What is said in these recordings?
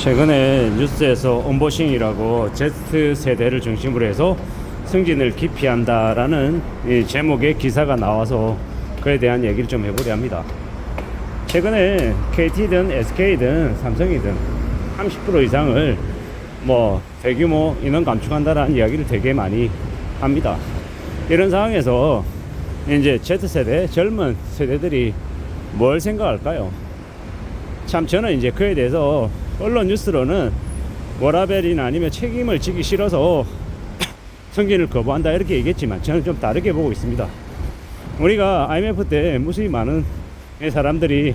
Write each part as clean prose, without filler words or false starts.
최근에 뉴스에서 온보싱이라고 Z세대를 중심으로 해서 승진을 기피한다라는 제목의 기사가 나와서 그에 대한 얘기를 좀 해보려 합니다. 최근에 KT든 SK든 삼성이든 30% 이상을 대규모 인원 감축한다라는 이야기를 되게 많이 합니다. 이런 상황에서 이제 Z세대 젊은 세대들이 뭘 생각할까요? 참 저는 이제 그에 대해서 언론 뉴스로는 워라밸이나 아니면 책임을 지기 싫어서 승진을 거부한다 이렇게 얘기했지만 저는 좀 다르게 보고 있습니다. 우리가 IMF 때 무수히 많은 사람들이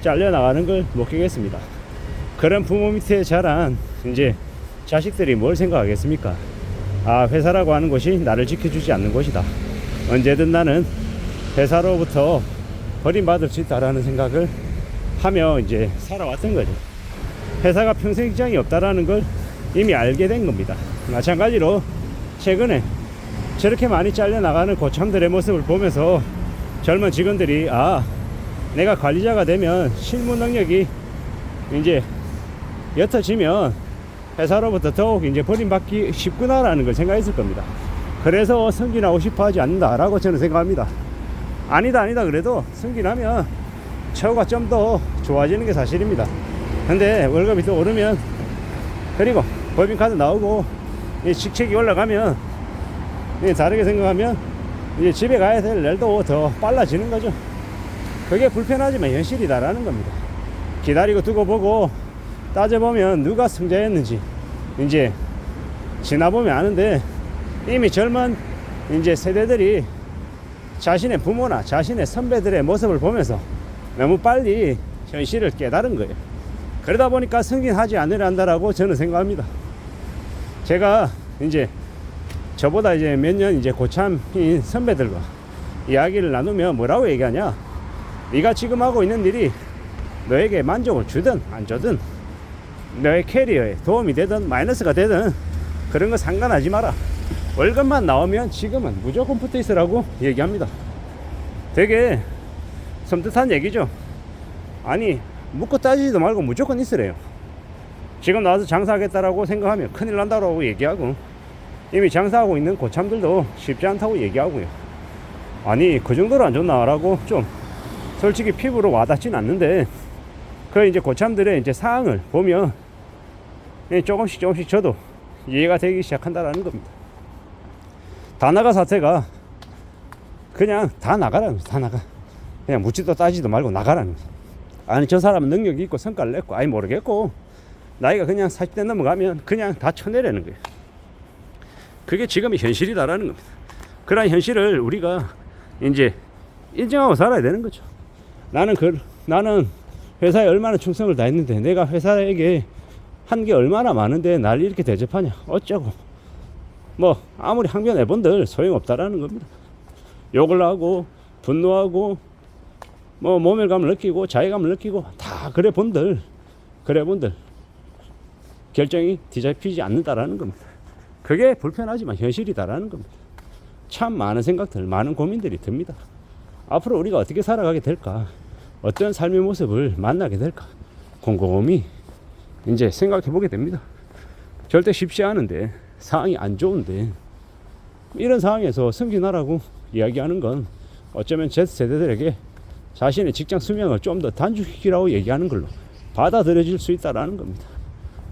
잘려나가는 걸 목격했습니다. 그런 부모 밑에 자란 이제 자식들이 뭘 생각하겠습니까? 아, 회사라고 하는 곳이 나를 지켜주지 않는 곳이다. 언제든 나는 회사로부터 버림받을 수 있다라는 생각을 하며 이제 살아왔던 거죠. 회사가 평생 직장이 없다라는 걸 이미 알게 된 겁니다. 마찬가지로 최근에 저렇게 많이 잘려나가는 고참들의 모습을 보면서 젊은 직원들이 내가 관리자가 되면 실무 능력이 이제 옅어지면 회사로부터 더욱 이제 버림받기 쉽구나라는 걸 생각했을 겁니다. 그래서 승진하고 싶어 하지 않는다라고 저는 생각합니다. 아니다 그래도 승진하면 처우가 좀 더 좋아지는 게 사실입니다. 근데 월급이 또 오르면, 그리고 법인카드 나오고 직책이 올라가면 다르게 생각하면 이제 집에 가야 될 날도 더 빨라지는 거죠. 그게 불편하지만 현실이다라는 겁니다. 기다리고 두고 보고 따져보면 누가 승자였는지 이제 지나보면 아는데, 이미 젊은 이제 세대들이 자신의 부모나 자신의 선배들의 모습을 보면서 너무 빨리 현실을 깨달은 거예요. 그러다 보니까 승진하지 않으려 한다라고 저는 생각합니다. 제가 이제 저보다 이제 몇 년 이제 고참인 선배들과 이야기를 나누면 뭐라고 얘기하냐? 네가 지금 하고 있는 일이 너에게 만족을 주든 안 주든, 너의 캐리어에 도움이 되든 마이너스가 되든 그런 거 상관하지 마라. 월급만 나오면 지금은 무조건 붙어 있으라고 얘기합니다. 되게 섬뜩한 얘기죠. 아니, 묻고 따지지도 말고 무조건 있으래요. 지금 나와서 장사하겠다라고 생각하면 큰일 난다고 얘기하고, 이미 장사하고 있는 고참들도 쉽지 않다고 얘기하고요. 아니, 그 정도로 안 좋나라고 좀 솔직히 피부로 와닿진 않는데, 그 이제 고참들의 이제 상황을 보면 조금씩 저도 이해가 되기 시작한다라는 겁니다. 다나가 사태가 그냥 다 나가라는 거예요. 다 나가. 그냥 묻지도 따지도 말고 나가라는 거예요. 아니, 저 사람은 능력이 있고 성과를 냈고, 아니 모르겠고, 나이가 그냥 40대 넘어가면 그냥 다 쳐내라는 거예요. 그게 지금의 현실이다라는 겁니다. 그런 현실을 우리가 이제 인정하고 살아야 되는 거죠. 나는 회사에 얼마나 충성을 다했는데, 내가 회사에게 한 게 얼마나 많은데 날 이렇게 대접하냐, 어쩌고, 아무리 항변 해본들 소용없다라는 겁니다. 욕을 하고 분노하고 모멸감을 느끼고 자괴감을 느끼고 다 그래 본들 결정이 뒤잡히지 않는다라는 겁니다. 그게 불편하지만 현실이다라는 겁니다. 참 많은 생각들, 많은 고민들이 듭니다. 앞으로 우리가 어떻게 살아가게 될까, 어떤 삶의 모습을 만나게 될까 곰곰이 이제 생각해 보게 됩니다. 절대 쉽지 않은데, 상황이 안 좋은데, 이런 상황에서 승진하라고 이야기하는 건 어쩌면 Z세대들에게 자신의 직장 수명을 좀 더 단축시키라고 얘기하는 걸로 받아들여질 수 있다는 겁니다.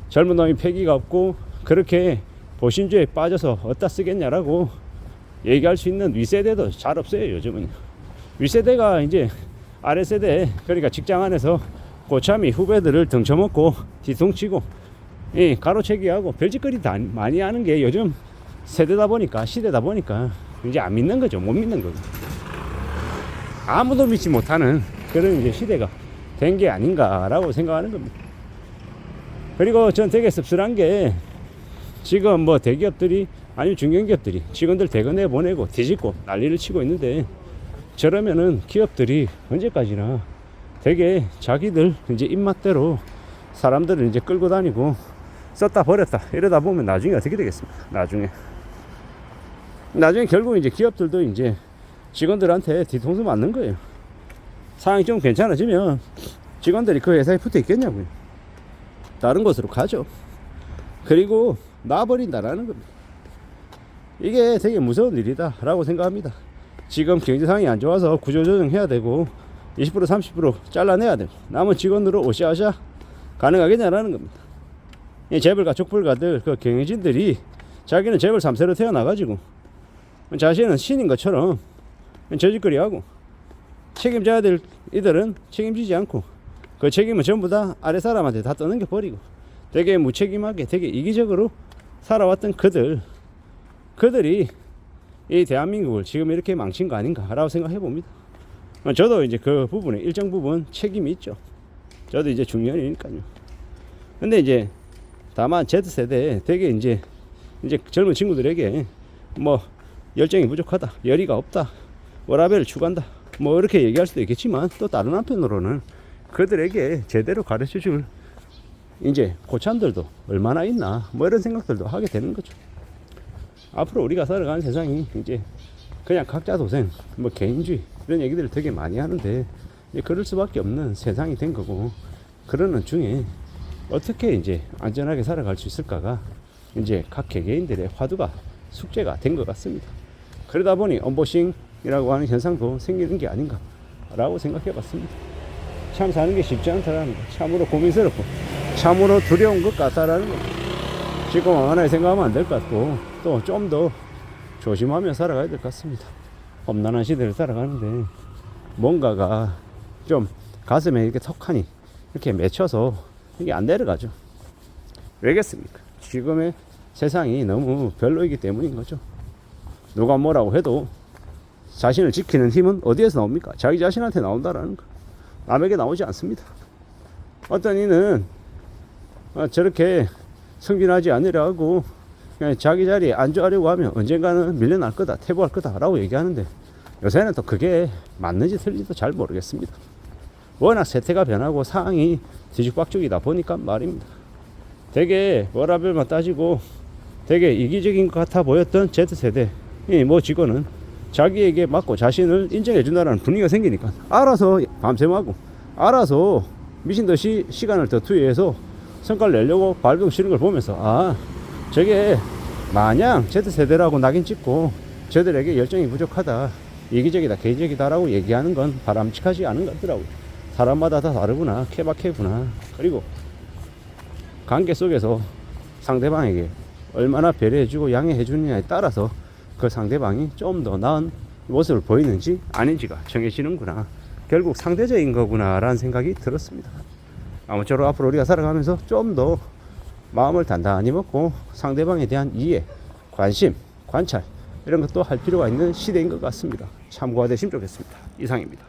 젊은 놈이 패기가 없고 그렇게 보신주에 빠져서 어디다 쓰겠냐라고 얘기할 수 있는 윗세대도 잘 없어요. 요즘은 윗세대가 이제 아랫세대, 그러니까 직장 안에서 고참이 후배들을 등쳐먹고 뒤통치고 가로채기하고 별짓거리 다 많이 하는 게 요즘 세대다 보니까, 시대다 보니까 이제 안 믿는 거죠. 못 믿는 거죠. 아무도 믿지 못하는 그런 이제 시대가 된 게 아닌가라고 생각하는 겁니다. 그리고 전 되게 씁쓸한 게, 지금 대기업들이 아니면 중견기업들이 직원들 퇴근해 보내고 뒤집고 난리를 치고 있는데, 저러면은 기업들이 언제까지나 되게 자기들 이제 입맛대로 사람들을 이제 끌고 다니고 썼다 버렸다 이러다 보면 나중에 어떻게 되겠습니까? 나중에 결국 이제 기업들도 이제 직원들한테 뒤통수 맞는 거예요. 상황이 좀 괜찮아지면 직원들이 그 회사에 붙어 있겠냐고요. 다른 곳으로 가죠. 그리고 놔버린다라는 겁니다. 이게 되게 무서운 일이다 라고 생각합니다. 지금 경제 상황이 안 좋아서 구조조정 해야 되고 20% 30% 잘라내야 되고 남은 직원으로 오샤오샤 가능하겠냐라는 겁니다. 이 재벌가 족벌가들 그 경영진들이 자기는 재벌 3세로 태어나가지고 자신은 신인 것처럼 저짓거리하고 책임져야 될 이들은 책임지지 않고 그 책임은 전부 다 아래 사람한테 다 떠넘겨버리고 되게 무책임하게 되게 이기적으로 살아왔던 그들이 이 대한민국을 지금 이렇게 망친 거 아닌가라고 생각해 봅니다. 저도 이제 그 부분에 일정 부분 책임이 있죠. 저도 이제 중년이니까요. 근데 이제 다만 Z세대 되게 이제 젊은 친구들에게 뭐 열정이 부족하다, 열의가 없다, 워라밸을 추구한다, 뭐 이렇게 얘기할 수도 있겠지만 또 다른 한편으로는 그들에게 제대로 가르쳐 줄 이제 고참들도 얼마나 있나 뭐 이런 생각들도 하게 되는 거죠. 앞으로 우리가 살아가는 세상이 이제 그냥 각자 도생, 뭐 개인주의 이런 얘기들을 되게 많이 하는데 그럴 수밖에 없는 세상이 된 거고, 그러는 중에 어떻게 이제 안전하게 살아갈 수 있을까가 이제 각 개개인들의 화두가 숙제가 된 것 같습니다. 그러다 보니 언보싱이라고 하는 현상도 생기는 게 아닌가라고 생각해 봤습니다. 참 사는 게 쉽지 않다라는 거, 참으로 고민스럽고 참으로 두려운 것 같다라는 거, 지금 하나의 생각하면 안 될 것 같고 또 좀 더 조심하며 살아가야 될 것 같습니다. 험난한 시대를 살아가는데 뭔가가 좀 가슴에 이렇게 턱하니 이렇게 맺혀서 이게 안 내려가죠. 왜겠습니까? 지금의 세상이 너무 별로이기 때문인 거죠. 누가 뭐라고 해도 자신을 지키는 힘은 어디에서 나옵니까? 자기 자신한테 나온다라는 거. 남에게 나오지 않습니다. 어떤 이는 저렇게 승진하지 않으려 하고 그냥 자기 자리에 앉아하려고 하면 언젠가는 밀려날 거다, 퇴보할 거다 라고 얘기하는데 요새는 또 그게 맞는지 틀린지도 잘 모르겠습니다. 워낙 세태가 변하고 상황이 뒤죽박죽이다 보니까 말입니다. 되게 워라밸만 따지고 되게 이기적인 것 같아 보였던 Z세대 뭐 직원은 자기에게 맞고 자신을 인정해 준다는 분위기가 생기니까 알아서 밤샘하고 알아서 미친듯이 시간을 더 투여해서 성과를 내려고 발버둥 치는 걸 보면서 아, 저게 마냥 Z세대라고 낙인 찍고 저들에게 열정이 부족하다, 이기적이다, 개인적이다 라고 얘기하는 건 바람직하지 않은 것 같더라고요. 사람마다 다 다르구나, 케바케구나. 그리고 관계 속에서 상대방에게 얼마나 배려해주고 양해해주느냐에 따라서 그 상대방이 좀 더 나은 모습을 보이는지 아닌지가 정해지는구나, 결국 상대적인 거구나 라는 생각이 들었습니다. 아무쪼록 앞으로 우리가 살아가면서 좀 더 마음을 단단히 먹고 상대방에 대한 이해, 관심, 관찰 이런 것도 할 필요가 있는 시대인 것 같습니다. 참고가 되시면 좋겠습니다. 이상입니다.